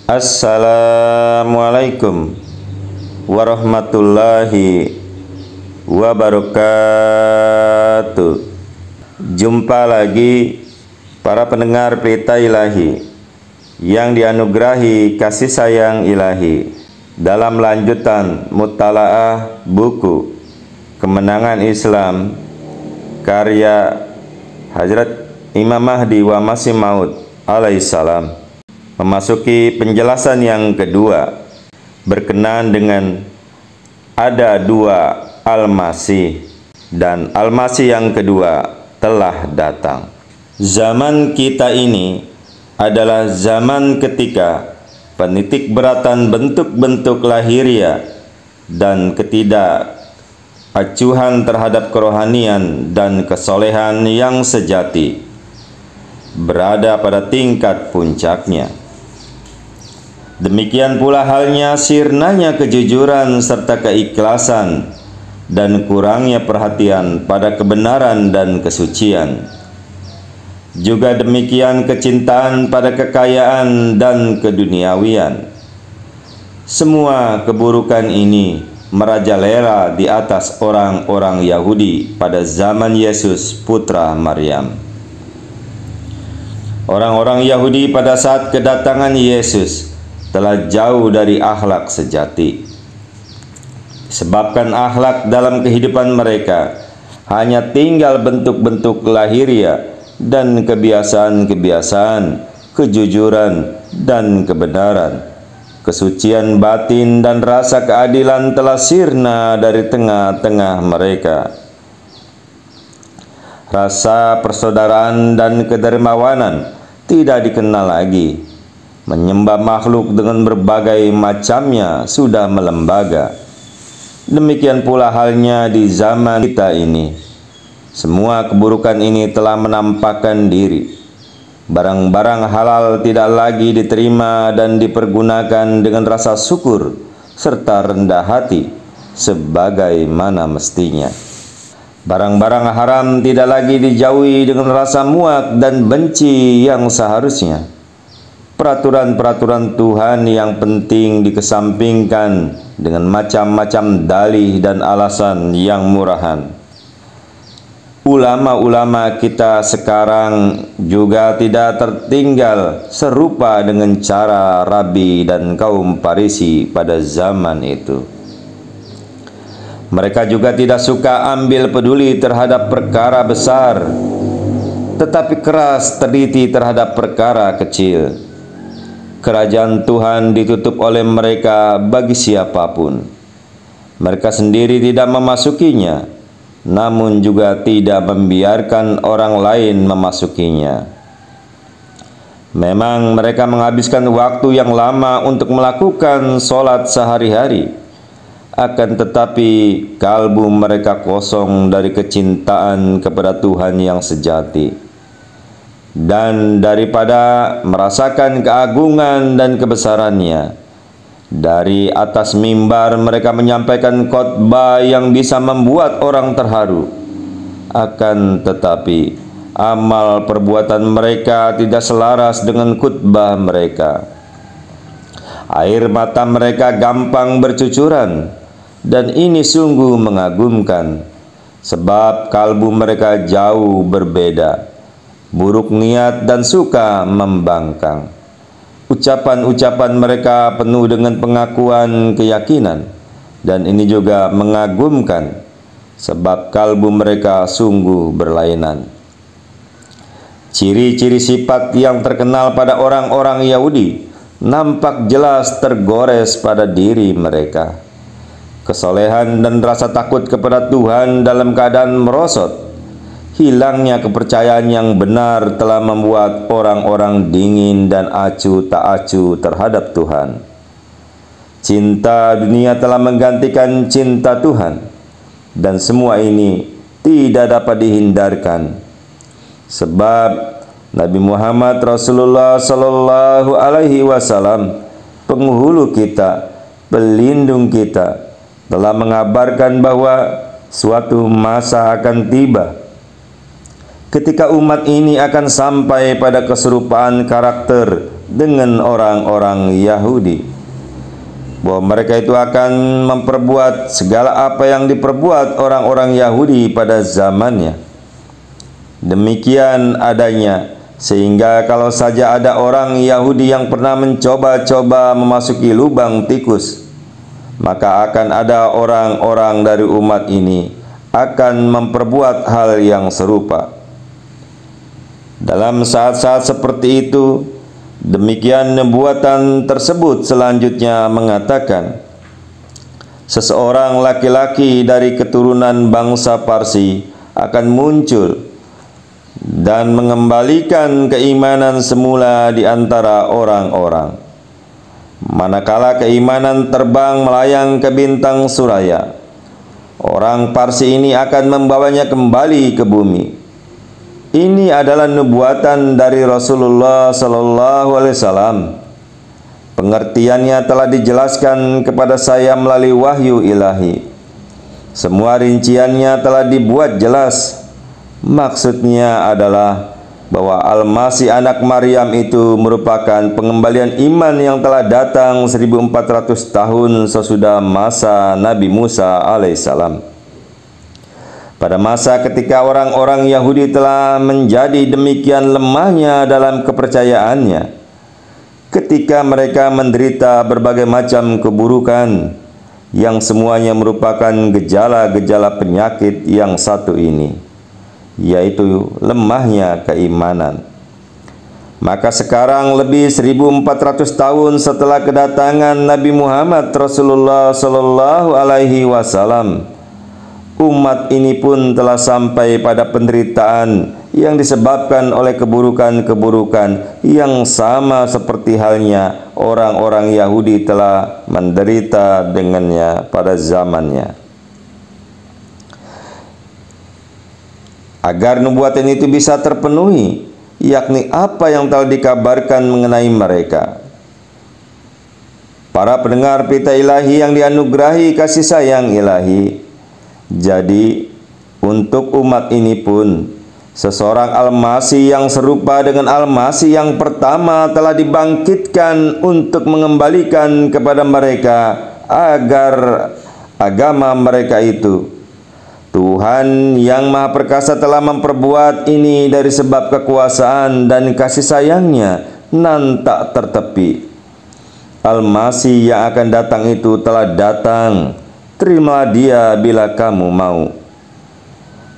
Assalamualaikum warahmatullahi wabarakatuh. Jumpa lagi para pendengar Pelita Ilahi yang dianugerahi kasih sayang ilahi dalam lanjutan mutalaah buku Kemenangan Islam karya Hadrat Imam Mahdi wa Masih Maud alaihissalam, memasuki penjelasan yang kedua berkenaan dengan ada dua Al-Masih dan Al-Masih yang kedua telah datang. Zaman kita ini adalah zaman ketika penitik beratan bentuk-bentuk lahiriah dan ketidakacuhan terhadap kerohanian dan kesolehan yang sejati berada pada tingkat puncaknya. Demikian pula halnya sirnanya kejujuran serta keikhlasan dan kurangnya perhatian pada kebenaran dan kesucian. Juga demikian kecintaan pada kekayaan dan keduniawian. Semua keburukan ini merajalela di atas orang-orang Yahudi pada zaman Yesus putra Maryam. Orang-orang Yahudi pada saat kedatangan Yesus telah jauh dari akhlak sejati. Sebabkan akhlak dalam kehidupan mereka hanya tinggal bentuk-bentuk lahiriah dan kebiasaan-kebiasaan, kejujuran dan kebenaran. Kesucian batin dan rasa keadilan telah sirna dari tengah-tengah mereka. Rasa persaudaraan dan kedermawanan tidak dikenal lagi. Menyembah makhluk dengan berbagai macamnya sudah melembaga. Demikian pula halnya di zaman kita ini. Semua keburukan ini telah menampakkan diri. Barang-barang halal tidak lagi diterima dan dipergunakan dengan rasa syukur serta rendah hati sebagaimana mestinya. Barang-barang haram tidak lagi dijauhi dengan rasa muak dan benci yang seharusnya. Peraturan-peraturan Tuhan yang penting dikesampingkan dengan macam-macam dalih dan alasan yang murahan. Ulama-ulama kita sekarang juga tidak tertinggal serupa dengan cara Rabi dan kaum Parisi pada zaman itu. Mereka juga tidak suka ambil peduli terhadap perkara besar, tetapi keras teliti terhadap perkara kecil. Kerajaan Tuhan ditutup oleh mereka bagi siapapun. Mereka sendiri tidak memasukinya, namun juga tidak membiarkan orang lain memasukinya. Memang mereka menghabiskan waktu yang lama untuk melakukan sholat sehari-hari, akan tetapi kalbu mereka kosong dari kecintaan kepada Tuhan yang sejati. Dan daripada merasakan keagungan dan kebesarannya, dari atas mimbar mereka menyampaikan khotbah yang bisa membuat orang terharu. Akan tetapi amal perbuatan mereka tidak selaras dengan khutbah mereka. Air mata mereka gampang bercucuran, dan ini sungguh mengagumkan, sebab kalbu mereka jauh berbeda, buruk niat dan suka membangkang. Ucapan-ucapan mereka penuh dengan pengakuan keyakinan, dan ini juga mengagumkan, sebab kalbu mereka sungguh berlainan. Ciri-ciri sifat yang terkenal pada orang-orang Yahudi nampak jelas tergores pada diri mereka. Kesolehan dan rasa takut kepada Tuhan dalam keadaan merosot. Hilangnya kepercayaan yang benar telah membuat orang-orang dingin dan acuh tak acuh terhadap Tuhan. Cinta dunia telah menggantikan cinta Tuhan, dan semua ini tidak dapat dihindarkan. Sebab Nabi Muhammad Rasulullah Sallallahu Alaihi Wasallam, penghulu kita, pelindung kita, telah mengabarkan bahwa suatu masa akan tiba ketika umat ini akan sampai pada keserupaan karakter dengan orang-orang Yahudi, bahwa mereka itu akan memperbuat segala apa yang diperbuat orang-orang Yahudi pada zamannya. Demikian adanya, sehingga kalau saja ada orang Yahudi yang pernah mencoba-coba memasuki lubang tikus, maka akan ada orang-orang dari umat ini akan memperbuat hal yang serupa. Dalam saat-saat seperti itu, demikian nubuatan tersebut selanjutnya mengatakan, seseorang laki-laki dari keturunan bangsa Parsi akan muncul dan mengembalikan keimanan semula di antara orang-orang. Manakala keimanan terbang melayang ke bintang suraya, orang Parsi ini akan membawanya kembali ke bumi. Ini adalah nubuatan dari Rasulullah sallallahu alaihi wasallam. Pengertiannya telah dijelaskan kepada saya melalui wahyu ilahi. Semua rinciannya telah dibuat jelas. Maksudnya adalah bahwa Al-Masih anak Maryam itu merupakan pengembalian iman yang telah datang 1400 tahun sesudah masa Nabi Musa alaihissalam. Pada masa ketika orang-orang Yahudi telah menjadi demikian lemahnya dalam kepercayaannya, ketika mereka menderita berbagai macam keburukan yang semuanya merupakan gejala-gejala penyakit yang satu ini, yaitu lemahnya keimanan. Maka sekarang lebih 1400 tahun setelah kedatangan Nabi Muhammad Rasulullah sallallahu alaihi wasallam, umat ini pun telah sampai pada penderitaan yang disebabkan oleh keburukan-keburukan yang sama seperti halnya orang-orang Yahudi telah menderita dengannya pada zamannya. Agar nubuatan itu bisa terpenuhi, yakni apa yang telah dikabarkan mengenai mereka, para pendengar pita ilahi yang dianugerahi kasih sayang ilahi, jadi untuk umat ini pun seseorang Al-Masih yang serupa dengan Al-Masih yang pertama telah dibangkitkan untuk mengembalikan kepada mereka agar agama mereka itu. Tuhan yang Maha Perkasa telah memperbuat ini dari sebab kekuasaan dan kasih sayangnya nan tak tertepi. Al-Masih yang akan datang itu telah datang. Terimalah dia bila kamu mau.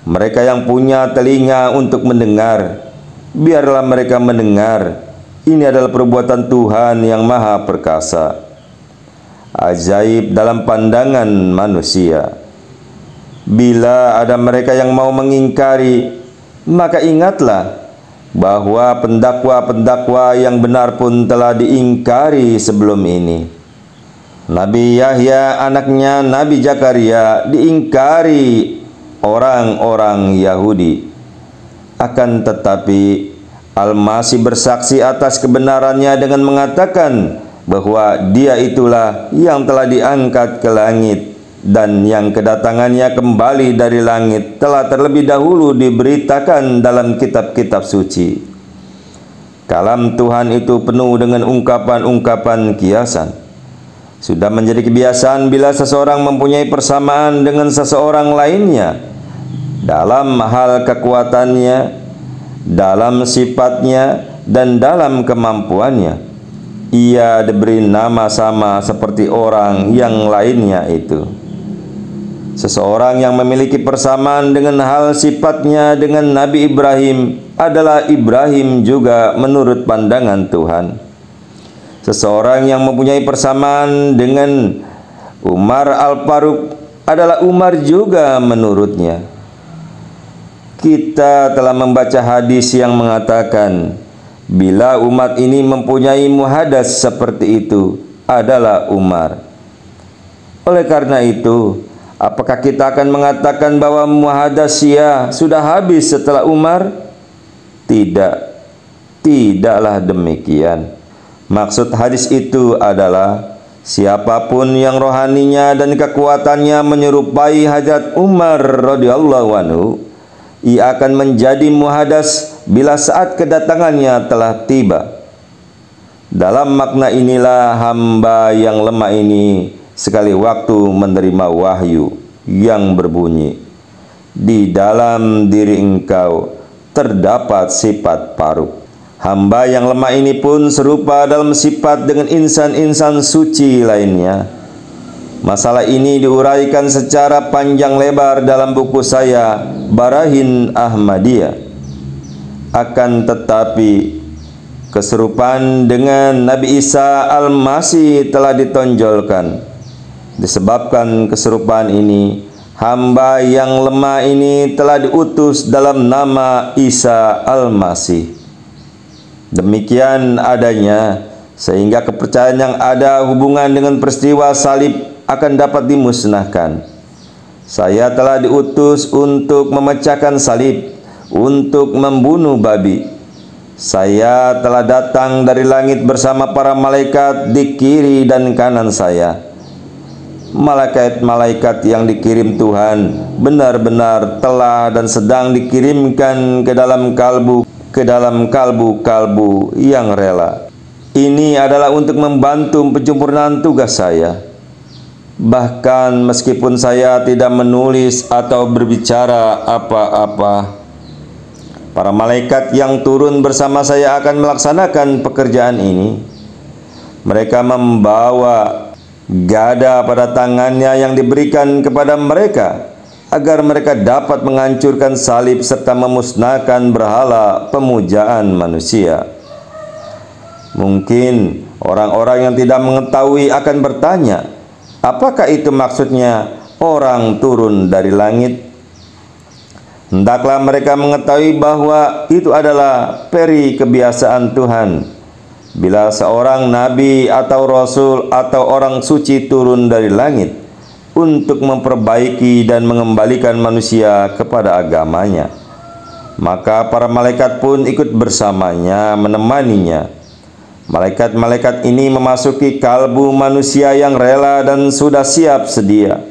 Mereka yang punya telinga untuk mendengar, biarlah mereka mendengar. Ini adalah perbuatan Tuhan yang Maha Perkasa, ajaib dalam pandangan manusia. Bila ada mereka yang mau mengingkari, maka ingatlah bahwa pendakwa-pendakwa yang benar pun telah diingkari sebelum ini. Nabi Yahya anaknya Nabi Zakaria diingkari orang-orang Yahudi. Akan tetapi Al-Masih bersaksi atas kebenarannya dengan mengatakan bahwa dia itulah yang telah diangkat ke langit, dan yang kedatangannya kembali dari langit telah terlebih dahulu diberitakan dalam kitab-kitab suci. Kalam Tuhan itu penuh dengan ungkapan-ungkapan kiasan. Sudah menjadi kebiasaan bila seseorang mempunyai persamaan dengan seseorang lainnya dalam hal kekuatannya, dalam sifatnya, dan dalam kemampuannya, ia diberi nama sama seperti orang yang lainnya itu. Seseorang yang memiliki persamaan dengan hal sifatnya dengan Nabi Ibrahim adalah Ibrahim juga menurut pandangan Tuhan. Seseorang yang mempunyai persamaan dengan Umar Al-Faruq adalah Umar juga menurutnya. Kita telah membaca hadis yang mengatakan bila umat ini mempunyai muhadas seperti itu adalah Umar. Oleh karena itu, apakah kita akan mengatakan bahwa muhadas Syiah sudah habis setelah Umar? Tidak, tidaklah demikian. Maksud hadis itu adalah siapapun yang rohaninya dan kekuatannya menyerupai Hazrat Umar radhiyallahu anhu, ia akan menjadi muhadas bila saat kedatangannya telah tiba. Dalam makna inilah hamba yang lemah ini sekali waktu menerima wahyu yang berbunyi, di dalam diri engkau terdapat sifat paruk. Hamba yang lemah ini pun serupa dalam sifat dengan insan-insan suci lainnya. Masalah ini diuraikan secara panjang lebar dalam buku saya, Barahin Ahmadiyah. Akan tetapi, keserupaan dengan Nabi Isa Al-Masih telah ditonjolkan. Disebabkan keserupaan ini, hamba yang lemah ini telah diutus dalam nama Isa Al-Masih. Demikian adanya, sehingga kepercayaan yang ada hubungan dengan peristiwa salib akan dapat dimusnahkan. Saya telah diutus untuk memecahkan salib, untuk membunuh babi. Saya telah datang dari langit bersama para malaikat di kiri dan kanan saya. Malaikat-malaikat yang dikirim Tuhan benar-benar telah dan sedang dikirimkan ke dalam kalbu-kalbu yang rela. Ini adalah untuk membantu penyempurnaan tugas saya. Bahkan meskipun saya tidak menulis atau berbicara apa-apa, para malaikat yang turun bersama saya akan melaksanakan pekerjaan ini. Mereka membawa gada pada tangannya yang diberikan kepada mereka, agar mereka dapat menghancurkan salib serta memusnahkan berhala pemujaan manusia. Mungkin orang-orang yang tidak mengetahui akan bertanya, apakah itu maksudnya orang turun dari langit? Hendaklah mereka mengetahui bahwa itu adalah peri kebiasaan Tuhan. Bila seorang nabi atau rasul atau orang suci turun dari langit untuk memperbaiki dan mengembalikan manusia kepada agamanya, maka para malaikat pun ikut bersamanya, menemaninya. Malaikat-malaikat ini memasuki kalbu manusia yang rela dan sudah siap sedia.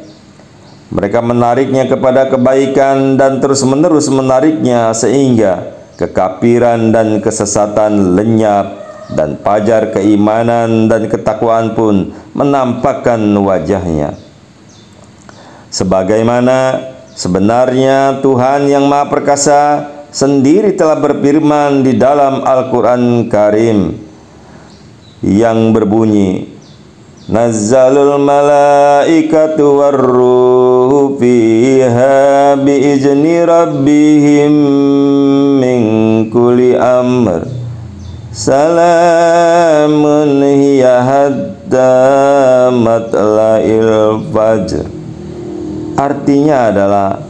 Mereka menariknya kepada kebaikan dan terus-menerus menariknya sehingga kekafiran dan kesesatan lenyap, dan fajar keimanan dan ketakwaan pun menampakkan wajahnya. Sebagaimana sebenarnya Tuhan yang Maha Perkasa sendiri telah berfirman di dalam Al-Quran Karim yang berbunyi, Nazzalul malaikatu warruhu fiha biizni rabbihim min kulli amr salamun hiya hatta matla'il fajr. Artinya adalah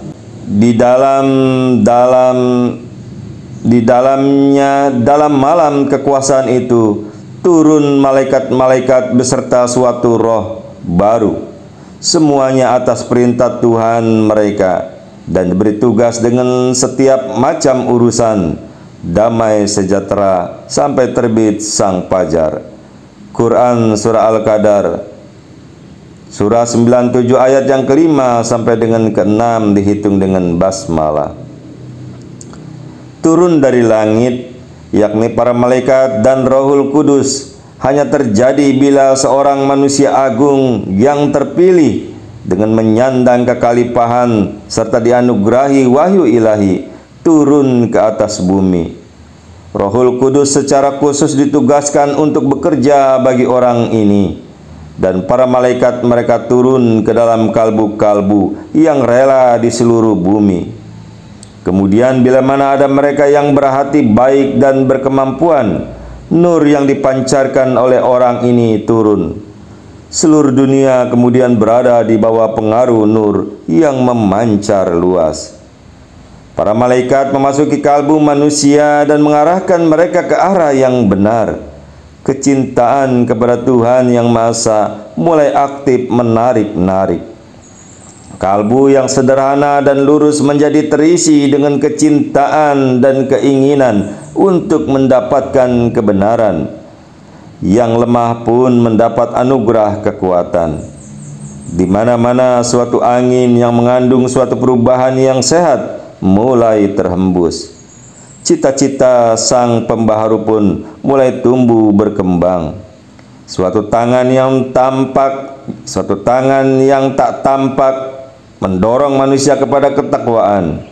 dalam malam kekuasaan itu turun malaikat-malaikat beserta suatu roh baru, semuanya atas perintah Tuhan mereka, dan diberi tugas dengan setiap macam urusan, damai sejahtera sampai terbit sang fajar. Quran Surah Al-Qadar Surah 97 ayat yang kelima sampai dengan keenam dihitung dengan basmalah. Turun dari langit, yakni para malaikat dan Rohul Kudus, hanya terjadi bila seorang manusia agung yang terpilih dengan menyandang kekalipahan serta dianugerahi wahyu ilahi turun ke atas bumi. Rohul Kudus secara khusus ditugaskan untuk bekerja bagi orang ini, dan para malaikat mereka turun ke dalam kalbu-kalbu yang rela di seluruh bumi. Kemudian bila mana ada mereka yang berhati baik dan berkemampuan, nur yang dipancarkan oleh orang ini turun. Seluruh dunia kemudian berada di bawah pengaruh nur yang memancar luas. Para malaikat memasuki kalbu manusia dan mengarahkan mereka ke arah yang benar. Kecintaan kepada Tuhan Yang Maha Esa mulai aktif menarik-narik. Kalbu yang sederhana dan lurus menjadi terisi dengan kecintaan dan keinginan untuk mendapatkan kebenaran. Yang lemah pun mendapat anugerah kekuatan. Di mana-mana suatu angin yang mengandung suatu perubahan yang sehat mulai terhembus. Cita-cita sang pembaharu pun mulai tumbuh berkembang. Suatu tangan yang tak tampak mendorong manusia kepada ketakwaan.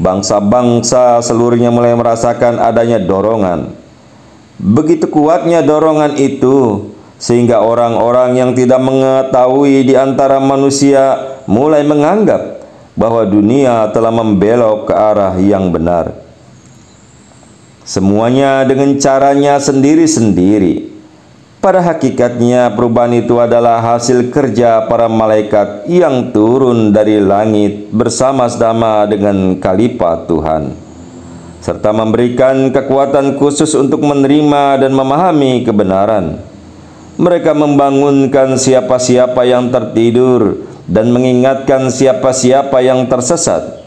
Bangsa-bangsa seluruhnya mulai merasakan adanya dorongan. Begitu kuatnya dorongan itu, sehingga orang-orang yang tidak mengetahui di antara manusia mulai menganggap bahwa dunia telah membelok ke arah yang benar. Semuanya dengan caranya sendiri-sendiri. Pada hakikatnya perubahan itu adalah hasil kerja para malaikat yang turun dari langit bersama-sama dengan khalifah Tuhan, serta memberikan kekuatan khusus untuk menerima dan memahami kebenaran. Mereka membangunkan siapa-siapa yang tertidur dan mengingatkan siapa-siapa yang tersesat.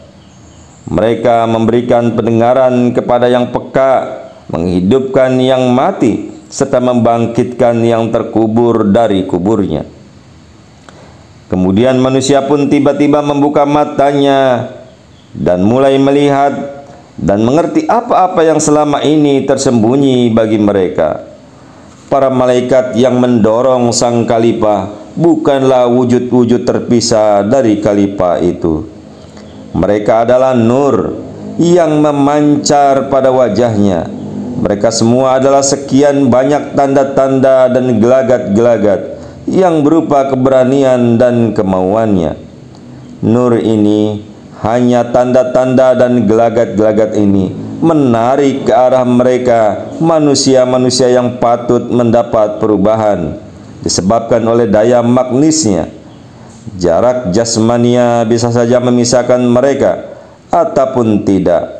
Mereka memberikan pendengaran kepada yang peka, menghidupkan yang mati, serta membangkitkan yang terkubur dari kuburnya. Kemudian manusia pun tiba-tiba membuka matanya dan mulai melihat dan mengerti apa-apa yang selama ini tersembunyi bagi mereka. Para malaikat yang mendorong sang khalifah bukanlah wujud-wujud terpisah dari khalifah itu. Mereka adalah nur yang memancar pada wajahnya. Mereka semua adalah sekian banyak tanda-tanda dan gelagat-gelagat yang berupa keberanian dan kemauannya. Nur ini, hanya tanda-tanda dan gelagat-gelagat ini menarik ke arah mereka manusia-manusia yang patut mendapat perubahan disebabkan oleh daya magnisnya. Jarak jasmania bisa saja memisahkan mereka ataupun tidak.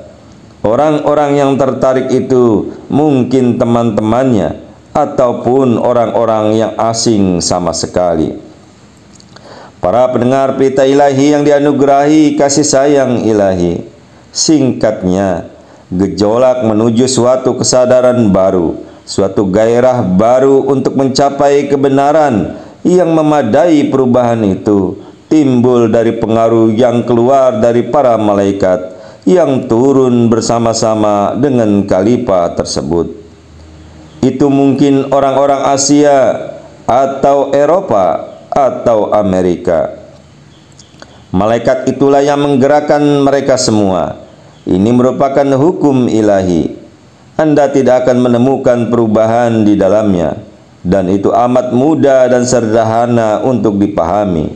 Orang-orang yang tertarik itu mungkin teman-temannya ataupun orang-orang yang asing sama sekali. Para pendengar berita ilahi yang dianugerahi kasih sayang ilahi, singkatnya, gejolak menuju suatu kesadaran baru, suatu gairah baru untuk mencapai kebenaran yang memadai. Perubahan itu timbul dari pengaruh yang keluar dari para malaikat yang turun bersama-sama dengan khalifah tersebut. Itu mungkin orang-orang Asia atau Eropa atau Amerika. Malaikat itulah yang menggerakkan mereka semua. Ini merupakan hukum ilahi. Anda tidak akan menemukan perubahan di dalamnya, dan itu amat mudah dan sederhana untuk dipahami.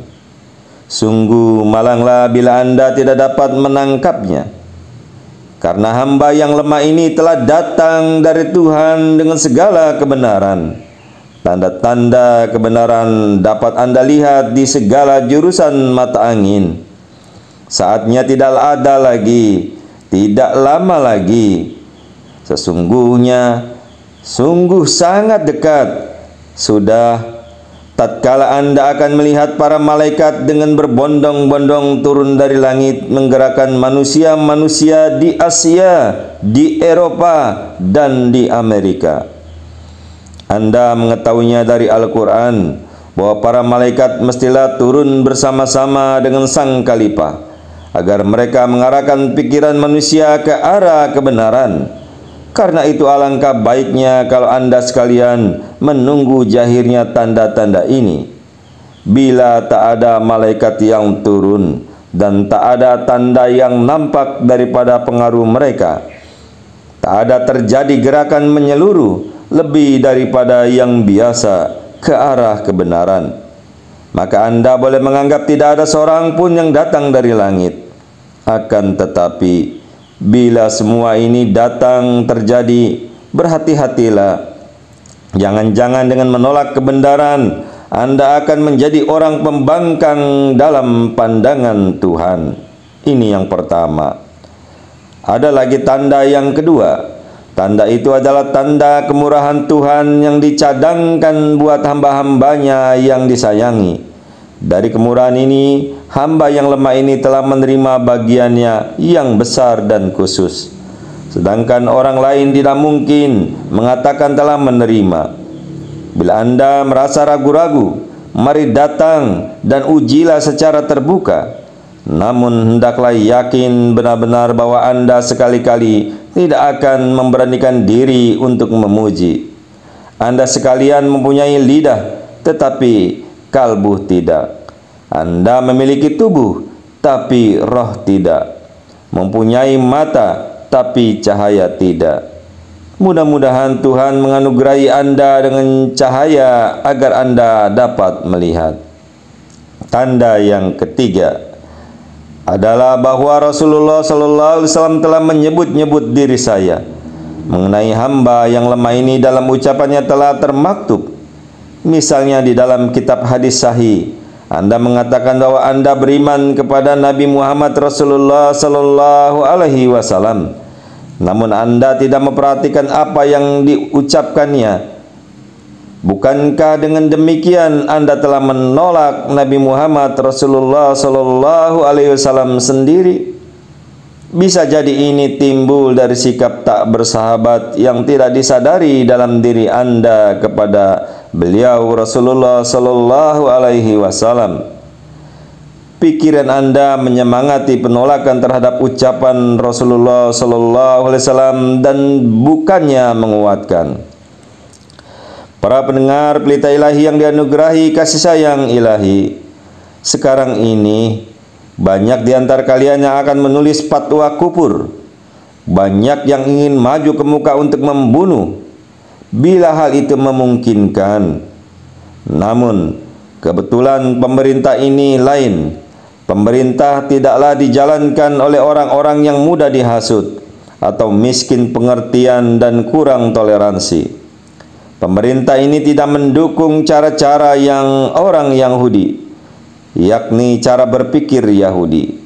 Sungguh malanglah bila Anda tidak dapat menangkapnya. Karena hamba yang lemah ini telah datang dari Tuhan dengan segala kebenaran. Tanda-tanda kebenaran dapat Anda lihat di segala jurusan mata angin. Saatnya tidak ada lagi, tidak lama lagi. Sesungguhnya, sungguh sangat dekat. Sudah tatkala Anda akan melihat para malaikat dengan berbondong-bondong turun dari langit menggerakkan manusia-manusia di Asia, di Eropa, dan di Amerika. Anda mengetahuinya dari Al-Quran bahwa para malaikat mestilah turun bersama-sama dengan sang khalifah agar mereka mengarahkan pikiran manusia ke arah kebenaran. Karena itu alangkah baiknya kalau Anda sekalian menunggu jahirnya tanda-tanda ini. Bila tak ada malaikat yang turun dan tak ada tanda yang nampak daripada pengaruh mereka, tak ada terjadi gerakan menyeluruh lebih daripada yang biasa ke arah kebenaran, maka Anda boleh menganggap tidak ada seorang pun yang datang dari langit. Akan tetapi bila semua ini datang terjadi, berhati-hatilah. Jangan-jangan dengan menolak kebenaran, Anda akan menjadi orang pembangkang dalam pandangan Tuhan. Ini yang pertama. Ada lagi tanda yang kedua. Tanda itu adalah tanda kemurahan Tuhan yang dicadangkan buat hamba-hambanya yang disayangi. Dari kemurahan ini, hamba yang lemah ini telah menerima bagiannya yang besar dan khusus. Sedangkan orang lain tidak mungkin mengatakan telah menerima. Bila Anda merasa ragu-ragu, mari datang dan ujilah secara terbuka. Namun hendaklah yakin benar-benar bahwa Anda sekali-kali tidak akan memberanikan diri untuk memuji. Anda sekalian mempunyai lidah, tetapi kalbu tidak. Anda memiliki tubuh, tapi roh tidak. Mempunyai mata, tapi cahaya tidak. Mudah-mudahan Tuhan menganugerahi Anda dengan cahaya agar Anda dapat melihat. Tanda yang ketiga adalah bahwa Rasulullah SAW telah menyebut-nyebut diri saya. Mengenai hamba yang lemah ini dalam ucapannya telah termaktub. Misalnya di dalam kitab hadis sahih, Anda mengatakan bahwa Anda beriman kepada Nabi Muhammad Rasulullah sallallahu alaihi wasallam. Namun Anda tidak memperhatikan apa yang diucapkannya. Bukankah dengan demikian Anda telah menolak Nabi Muhammad Rasulullah sallallahu alaihi wasallam sendiri? Bisa jadi ini timbul dari sikap tak bersahabat yang tidak disadari dalam diri Anda kepada beliau Rasulullah sallallahu alaihi wasallam. Pikiran Anda menyemangati penolakan terhadap ucapan Rasulullah sallallahu alaihi wasallam dan bukannya menguatkan. Para pendengar pelita ilahi yang dianugerahi kasih sayang ilahi, sekarang ini banyak di antara kalian yang akan menulis fatwa kufur. Banyak yang ingin maju ke muka untuk membunuh bila hal itu memungkinkan. Namun kebetulan pemerintah ini lain. Pemerintah tidaklah dijalankan oleh orang-orang yang mudah dihasut atau miskin pengertian dan kurang toleransi. Pemerintah ini tidak mendukung cara-cara yang orang Yahudi, yakni cara berpikir Yahudi.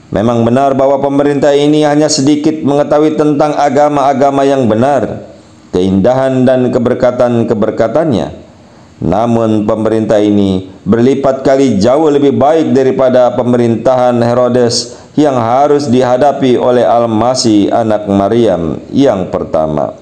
Memang benar bahwa pemerintah ini hanya sedikit mengetahui tentang agama-agama yang benar, keindahan dan keberkatan-keberkatannya. Namun pemerintah ini berlipat kali jauh lebih baik daripada pemerintahan Herodes yang harus dihadapi oleh Al-Masih anak Maryam yang pertama.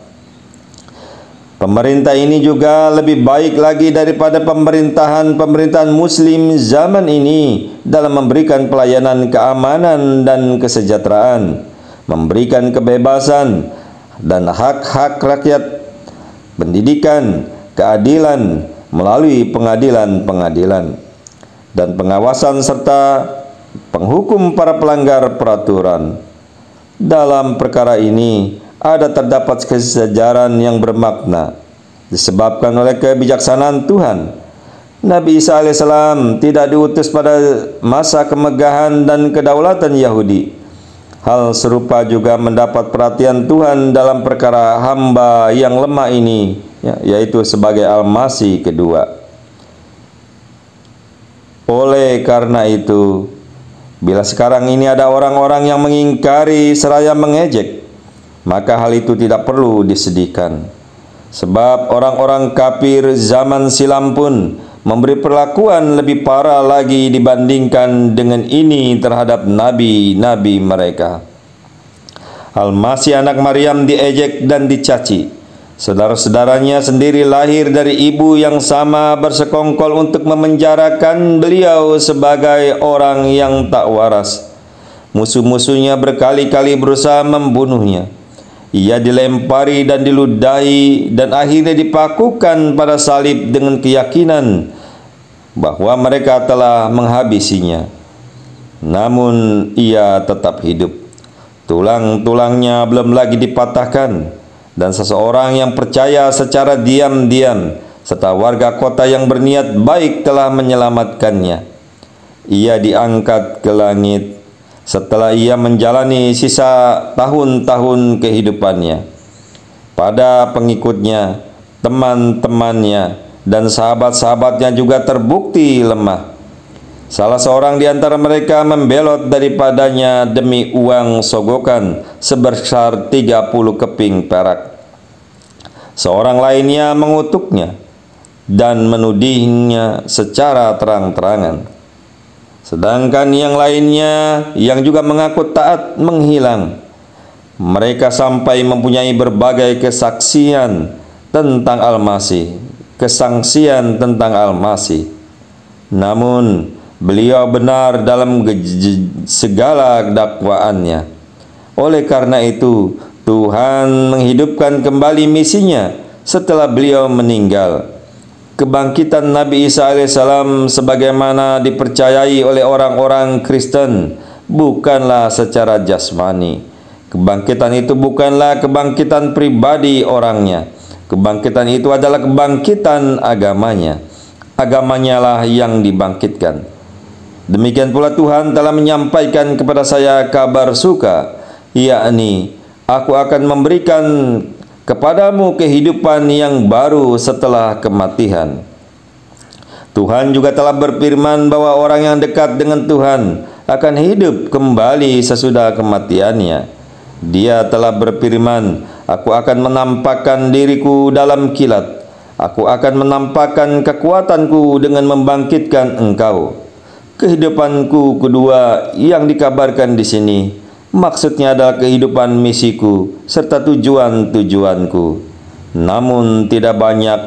Pemerintah ini juga lebih baik lagi daripada pemerintahan Muslim zaman ini dalam memberikan pelayanan keamanan dan kesejahteraan, memberikan kebebasan dan hak-hak rakyat, pendidikan, keadilan melalui pengadilan-pengadilan, dan pengawasan serta penghukum para pelanggar peraturan. Dalam perkara ini ada terdapat kesejaran yang bermakna disebabkan oleh kebijaksanaan Tuhan. Nabi Isa alaihissalam tidak diutus pada masa kemegahan dan kedaulatan Yahudi. Hal serupa juga mendapat perhatian Tuhan dalam perkara hamba yang lemah ini, yaitu sebagai Al-Masih kedua. Oleh karena itu, bila sekarang ini ada orang-orang yang mengingkari seraya mengejek, maka hal itu tidak perlu disedihkan. Sebab orang-orang kafir zaman silam pun memberi perlakuan lebih parah lagi dibandingkan dengan ini terhadap nabi-nabi mereka. Al-Masih anak Maryam diejek dan dicaci. Saudara-saudaranya sendiri lahir dari ibu yang sama bersekongkol untuk memenjarakan beliau sebagai orang yang tak waras. Musuh-musuhnya berkali-kali berusaha membunuhnya. Ia dilempari dan diludahi dan akhirnya dipakukan pada salib dengan keyakinan bahwa mereka telah menghabisinya. Namun ia tetap hidup. Tulang-tulangnya belum lagi dipatahkan, dan seseorang yang percaya secara diam-diam serta warga kota yang berniat baik telah menyelamatkannya. Ia diangkat ke langit setelah ia menjalani sisa tahun-tahun kehidupannya. Pada pengikutnya, teman-temannya, dan sahabat-sahabatnya juga terbukti lemah. Salah seorang di antara mereka membelot daripadanya demi uang sogokan sebesar 30 keping perak. Seorang lainnya mengutuknya dan menudihnya secara terang-terangan. Sedangkan yang lainnya yang juga mengaku taat menghilang. Mereka sampai mempunyai berbagai kesaksian tentang Al-Masih. Namun Beliau benar dalam segala dakwaannya. Oleh karena itu, Tuhan menghidupkan kembali misinya setelah beliau meninggal. Kebangkitan Nabi Isa alaihissalam sebagaimana dipercayai oleh orang-orang Kristen bukanlah secara jasmani. Kebangkitan itu bukanlah kebangkitan pribadi orangnya. Kebangkitan itu adalah kebangkitan agamanya. Agamanya lah yang dibangkitkan. Demikian pula Tuhan telah menyampaikan kepada saya kabar suka, yakni aku akan memberikan kepadamu kehidupan yang baru setelah kematian. Tuhan juga telah berfirman bahwa orang yang dekat dengan Tuhan akan hidup kembali sesudah kematiannya. Dia telah berfirman, aku akan menampakkan diriku dalam kilat. Aku akan menampakkan kekuatanku dengan membangkitkan engkau. Kehidupanku kedua yang dikabarkan di sini, maksudnya adalah kehidupan misiku serta tujuan-tujuanku. Namun tidak banyak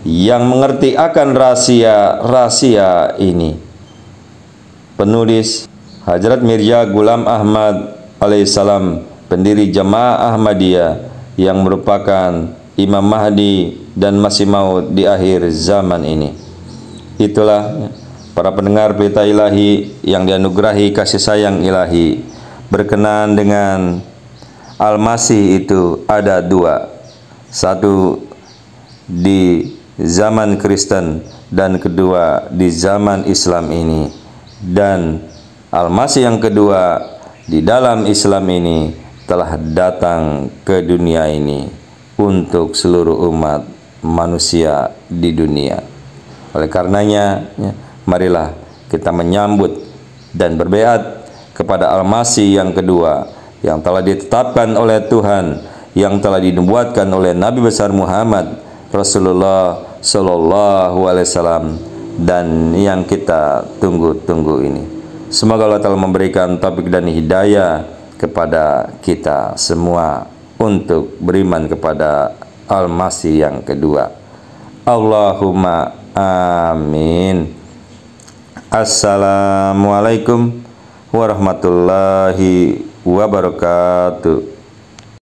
yang mengerti akan rahasia-rahasia ini. Penulis Hadrat Mirza Ghulam Ahmad alaihissalam, pendiri Jamaah Ahmadiyah yang merupakan Imam Mahdi dan masih maut di akhir zaman ini. Itulah para pendengar berita ilahi yang dianugerahi kasih sayang ilahi. Berkenaan dengan Al-Masih itu ada dua. Satu di zaman Kristen dan kedua di zaman Islam ini. Dan Al-Masih yang kedua di dalam Islam ini telah datang ke dunia ini untuk seluruh umat manusia di dunia. Oleh karenanya, marilah kita menyambut dan berbeat kepada Al-Masih yang kedua yang telah ditetapkan oleh Tuhan, yang telah dinubuatkan oleh Nabi besar Muhammad Rasulullah Sallallahu Alaihi Wasallam, dan yang kita tunggu-tunggu ini. Semoga Allah telah memberikan taufik dan hidayah kepada kita semua untuk beriman kepada Al-Masih yang kedua. Allahumma amin. Assalamualaikum warahmatullahi wabarakatuh.